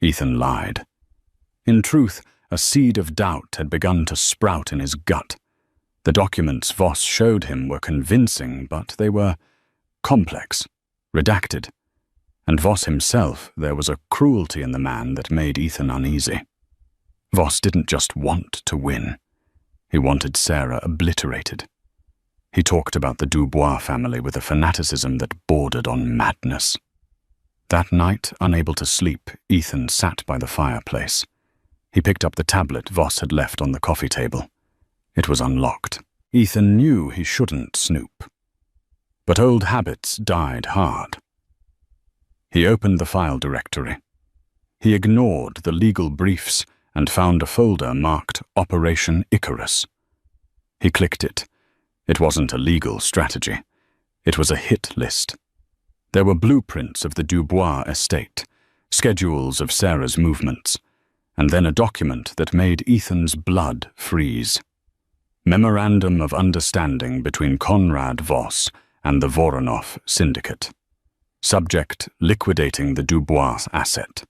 A: Ethan lied. In truth, a seed of doubt had begun to sprout in his gut. The documents Voss showed him were convincing, but they were complex, redacted. And Voss himself, there was a cruelty in the man that made Ethan uneasy. Voss didn't just want to win. He wanted Sarah obliterated. He talked about the Dubois family with a fanaticism that bordered on madness. That night, unable to sleep, Ethan sat by the fireplace. He picked up the tablet Voss had left on the coffee table. It was unlocked. Ethan knew he shouldn't snoop. But old habits died hard. He opened the file directory. He ignored the legal briefs and found a folder marked Operation Icarus. He clicked it. It wasn't a legal strategy. It was a hit list. There were blueprints of the Dubois estate, schedules of Sarah's movements, and then a document that made Ethan's blood freeze. Memorandum of Understanding between Conrad Voss and the Voronov Syndicate. Subject: liquidating the Dubois asset.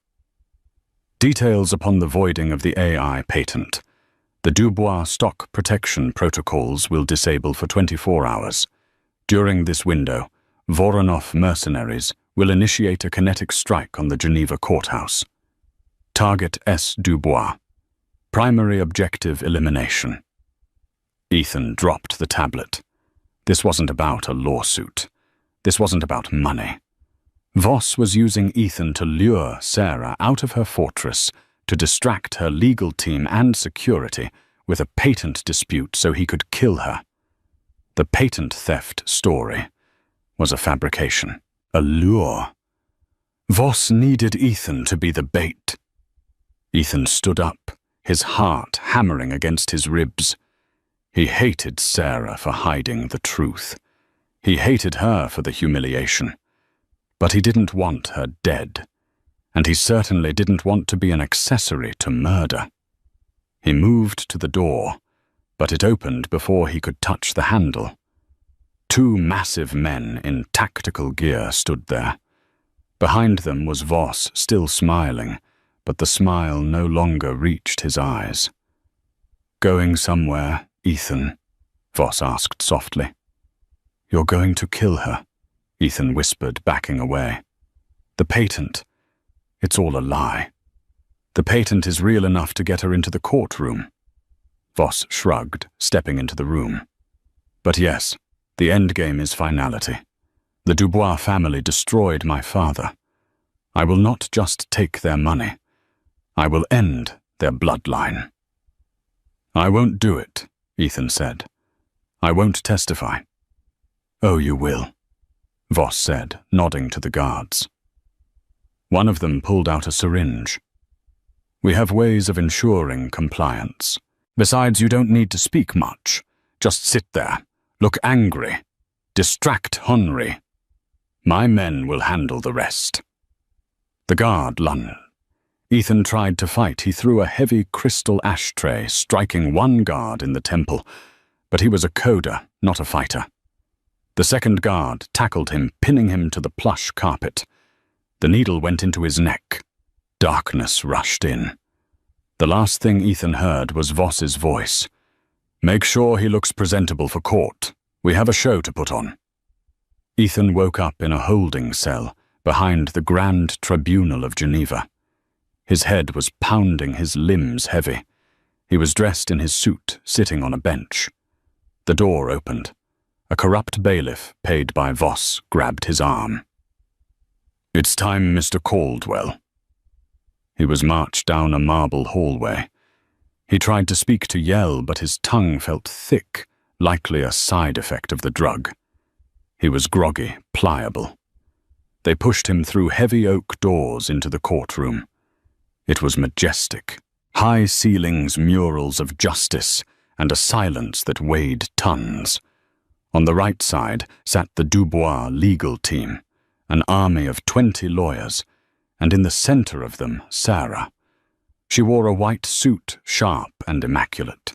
A: Details upon the voiding of the AI patent. The Dubois stock protection protocols will disable for 24 hours. During this window, Voronov mercenaries will initiate a kinetic strike on the Geneva courthouse. Target S. Dubois. Primary objective elimination. Ethan dropped the tablet. This wasn't about a lawsuit. This wasn't about money. Voss was using Ethan to lure Sarah out of her fortress, to distract her legal team and security with a patent dispute so he could kill her. The patent theft story was a fabrication, a lure. Voss needed Ethan to be the bait. Ethan stood up, his heart hammering against his ribs. He hated Sarah for hiding the truth. He hated her for the humiliation. But he didn't want her dead. And he certainly didn't want to be an accessory to murder. He moved to the door, but it opened before he could touch the handle. 2 massive men in tactical gear stood there. Behind them was Voss, still smiling, but the smile no longer reached his eyes. "Going somewhere, Ethan?" Voss asked softly. "You're going to kill her," Ethan whispered, backing away. "The patent, it's all a lie. The patent is real enough to get her into the courtroom." Voss shrugged, stepping into the room. But yes, the endgame is finality. The Dubois family destroyed my father. I will not just take their money. I will end their bloodline. I won't do it, Ethan said. I won't testify. Oh, you will, Voss said, nodding to the guards. One of them pulled out a syringe. We have ways of ensuring compliance. Besides, you don't need to speak much. Just sit there, look angry, distract Henri. My men will handle the rest. The guard lunged. Ethan tried to fight. He threw a heavy crystal ashtray, striking one guard in the temple, but he was a coder, not a fighter. The second guard tackled him, pinning him to the plush carpet. The needle went into his neck. Darkness rushed in. The last thing Ethan heard was Voss's voice. Make sure he looks presentable for court. We have a show to put on. Ethan woke up in a holding cell behind the Grand Tribunal of Geneva. His head was pounding, his limbs heavy. He was dressed in his suit, sitting on a bench. The door opened. A corrupt bailiff, paid by Voss, grabbed his arm. It's time, Mr. Caldwell. He was marched down a marble hallway. He tried to speak, to yell, but his tongue felt thick, likely a side effect of the drug. He was groggy, pliable. They pushed him through heavy oak doors into the courtroom. It was majestic. High ceilings, murals of justice, and a silence that weighed tons. On the right side sat the Dubois legal team, an army of 20 lawyers, and in the center of them, Sarah. She wore a white suit, sharp and immaculate.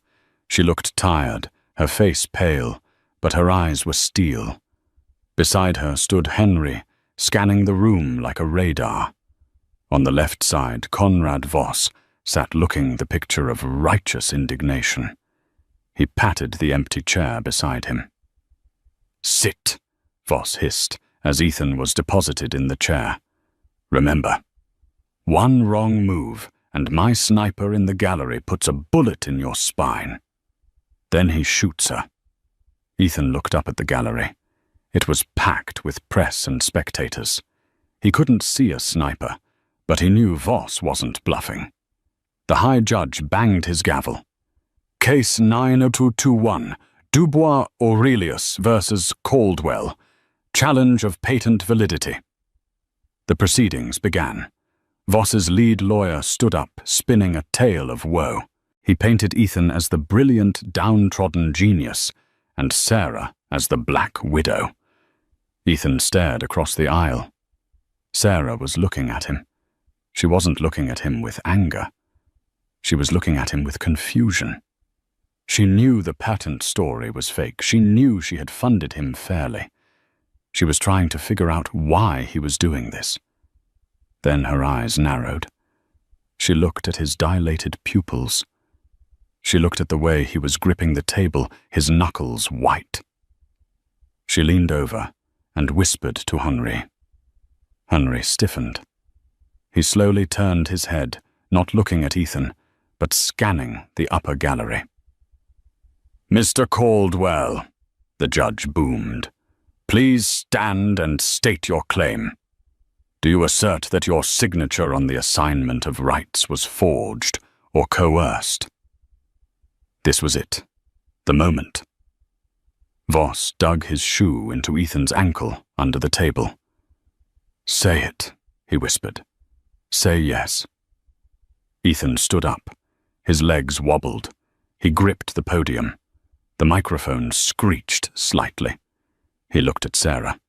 A: She looked tired, her face pale, but her eyes were steel. Beside her stood Henri, scanning the room like a radar. On the left side, Conrad Voss sat looking the picture of righteous indignation. He patted the empty chair beside him. Sit, Voss hissed, as Ethan was deposited in the chair. Remember, one wrong move, and my sniper in the gallery puts a bullet in your spine. Then he shoots her. Ethan looked up at the gallery. It was packed with press and spectators. He couldn't see a sniper, but he knew Voss wasn't bluffing. The high judge banged his gavel. Case 90221, Dubois Aurelius versus Caldwell. Challenge of patent validity. The proceedings began. Voss's lead lawyer stood up, spinning a tale of woe. He painted Ethan as the brilliant, downtrodden genius, and Sarah as the Black Widow. Ethan stared across the aisle. Sarah was looking at him. She wasn't looking at him with anger. She was looking at him with confusion. She knew the patent story was fake. She knew she had funded him fairly. She was trying to figure out why he was doing this. Then her eyes narrowed. She looked at his dilated pupils. She looked at the way he was gripping the table, his knuckles white. She leaned over and whispered to Henri. Henri stiffened. He slowly turned his head, not looking at Ethan, but scanning the upper gallery. Mr. Caldwell, the judge boomed. Please stand and state your claim. Do you assert that your signature on the assignment of rights was forged or coerced? This was it. The moment. Voss dug his shoe into Ethan's ankle under the table. Say it, he whispered. Say yes. Ethan stood up. His legs wobbled. He gripped the podium. The microphone screeched slightly. He looked at Sarah.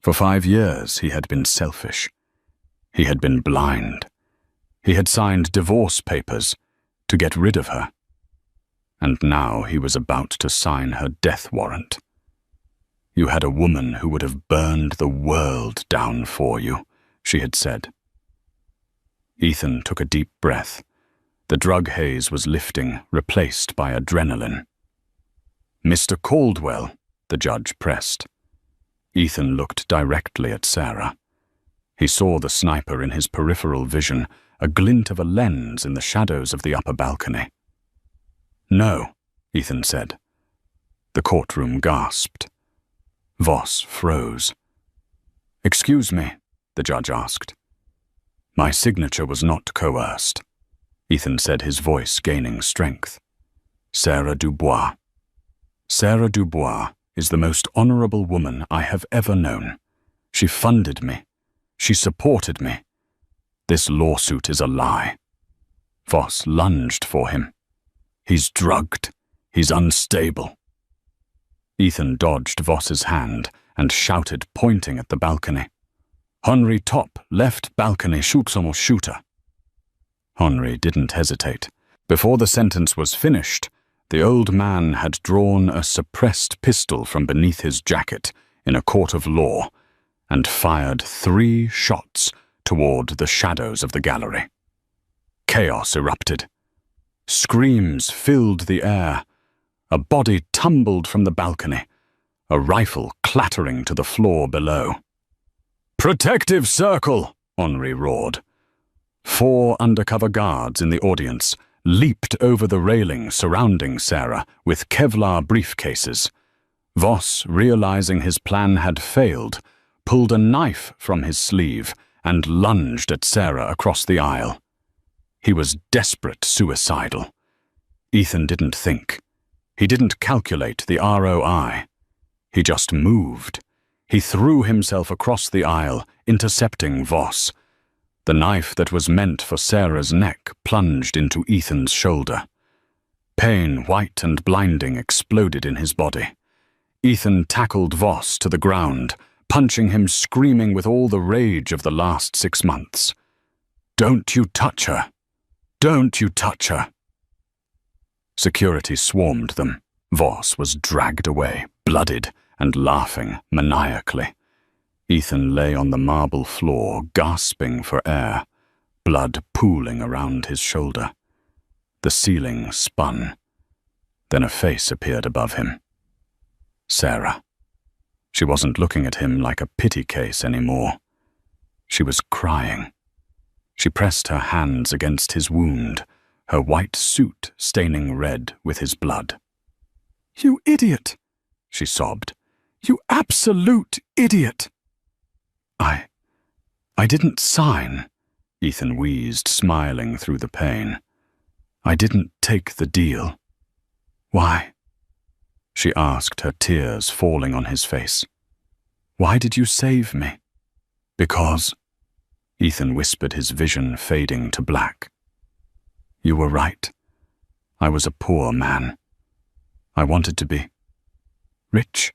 A: For 5 years he had been selfish. He had been blind. He had signed divorce papers to get rid of her. And now he was about to sign her death warrant. You had a woman who would have burned the world down for you, she had said. Ethan took a deep breath. The drug haze was lifting, replaced by adrenaline. Mr. Caldwell, the judge pressed. Ethan looked directly at Sarah. He saw the sniper in his peripheral vision, a glint of a lens in the shadows of the upper balcony. No, Ethan said. The courtroom gasped. Voss froze. "Excuse me," the judge asked. "My signature was not coerced," Ethan said, his voice gaining strength. "Sarah Dubois. Sarah Dubois is the most honorable woman I have ever known. She funded me. She supported me. This lawsuit is a lie." Voss lunged for him. "He's drugged. He's unstable." Ethan dodged Voss's hand and shouted, pointing at the balcony. "Henri top, left balcony, shoot some shooter." Henri didn't hesitate. Before the sentence was finished, the old man had drawn a suppressed pistol from beneath his jacket in a court of law and fired 3 shots toward the shadows of the gallery. Chaos erupted. Screams filled the air. A body tumbled from the balcony, a rifle clattering to the floor below. "Protective circle!" Henri roared. 4 undercover guards in the audience leaped over the railing surrounding Sarah with Kevlar briefcases. Voss, realizing his plan had failed, pulled a knife from his sleeve and lunged at Sarah across the aisle. He was desperate, suicidal. Ethan didn't think. He didn't calculate the ROI. He just moved. He threw himself across the aisle, intercepting Voss. The knife that was meant for Sarah's neck plunged into Ethan's shoulder. Pain, white and blinding, exploded in his body. Ethan tackled Voss to the ground, punching him, screaming with all the rage of the last 6 months. "Don't you touch her! Don't you touch her!" Security swarmed them. Voss was dragged away, bloodied and laughing maniacally. Ethan lay on the marble floor, gasping for air, blood pooling around his shoulder. The ceiling spun. Then a face appeared above him. Sarah. She wasn't looking at him like a pity case anymore. She was crying. She pressed her hands against his wound, her white suit staining red with his blood. "You idiot!" she sobbed. "You absolute idiot!" I didn't sign," Ethan wheezed, smiling through the pain. "I didn't take the deal." "Why?" she asked, her tears falling on his face. "Why did you save me?" "Because," Ethan whispered, his vision fading to black. "You were right. I was a poor man. I wanted to be rich.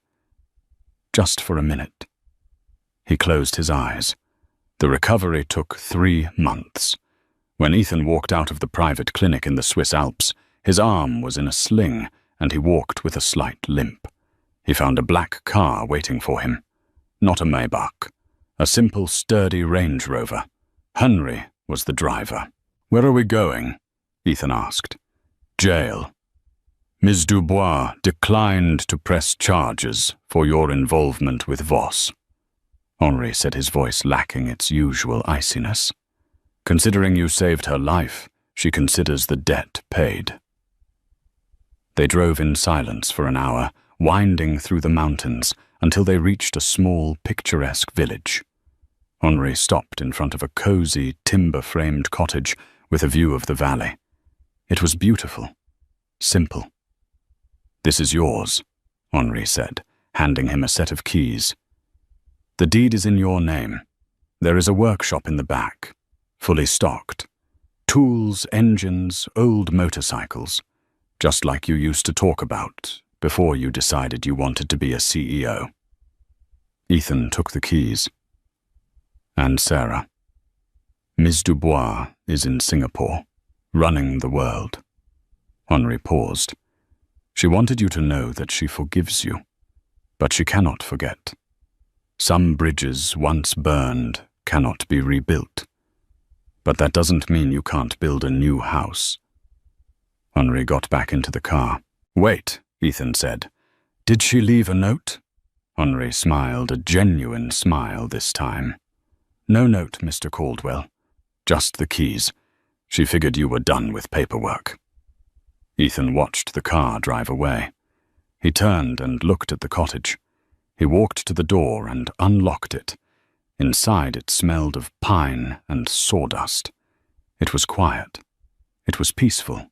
A: Just for a minute." He closed his eyes. The recovery took 3 months. When Ethan walked out of the private clinic in the Swiss Alps, his arm was in a sling and he walked with a slight limp. He found a black car waiting for him. Not a Maybach. A simple, sturdy Range Rover. Henri was the driver. "Where are we going?" Ethan asked. "Jail. Ms. Dubois declined to press charges for your involvement with Voss." Henri said, his voice lacking its usual iciness. "Considering you saved her life, she considers the debt paid." They drove in silence for an hour, winding through the mountains until they reached a small, picturesque village. Henri stopped in front of a cozy, timber-framed cottage with a view of the valley. It was beautiful, simple. "This is yours," Henri said, handing him a set of keys. "The deed is in your name. There is a workshop in the back, fully stocked. Tools, engines, old motorcycles, just like you used to talk about before you decided you wanted to be a CEO." Ethan took the keys. "And Sarah. Ms. Dubois is in Singapore, running the world." Henri paused. "She wanted you to know that she forgives you, but she cannot forget. Some bridges once burned cannot be rebuilt. But that doesn't mean you can't build a new house." Henri got back into the car. "Wait," Ethan said. "Did she leave a note?" Henri smiled, a genuine smile this time. "No note, Mr. Caldwell. Just the keys. She figured you were done with paperwork." Ethan watched the car drive away. He turned and looked at the cottage. He walked to the door and unlocked it. Inside it smelled of pine and sawdust. It was quiet. It was peaceful.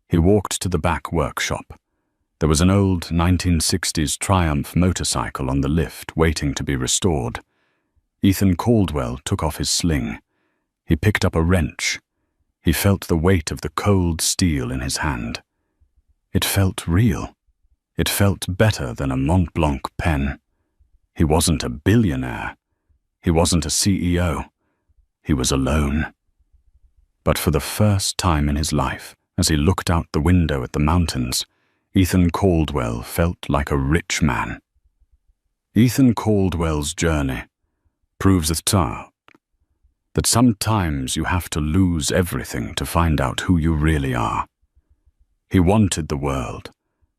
A: He walked to the back workshop. There was an old 1960s Triumph motorcycle on the lift waiting to be restored. Ethan Caldwell took off his sling. He picked up a wrench. He felt the weight of the cold steel in his hand. It felt real. It felt better than a Mont Blanc pen. He wasn't a billionaire. He wasn't a CEO. He was alone. But for the first time in his life, as he looked out the window at the mountains, Ethan Caldwell felt like a rich man. Ethan Caldwell's journey proves that sometimes you have to lose everything to find out who you really are. He wanted the world,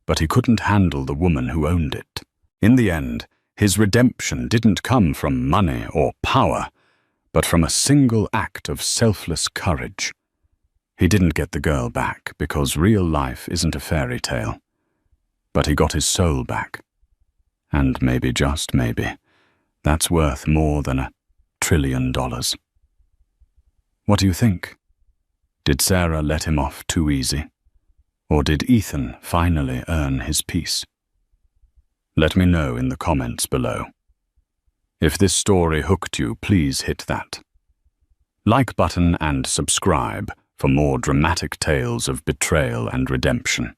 A: but he couldn't handle the woman who owned it. In the end, his redemption didn't come from money or power, but from a single act of selfless courage. He didn't get the girl back because real life isn't a fairy tale. But he got his soul back. And maybe, just maybe, that's worth more than $1 trillion. What do you think? Did Sarah let him off too easy? Or did Ethan finally earn his peace? Let me know in the comments below. If this story hooked you, please hit that like button and subscribe for more dramatic tales of betrayal and redemption.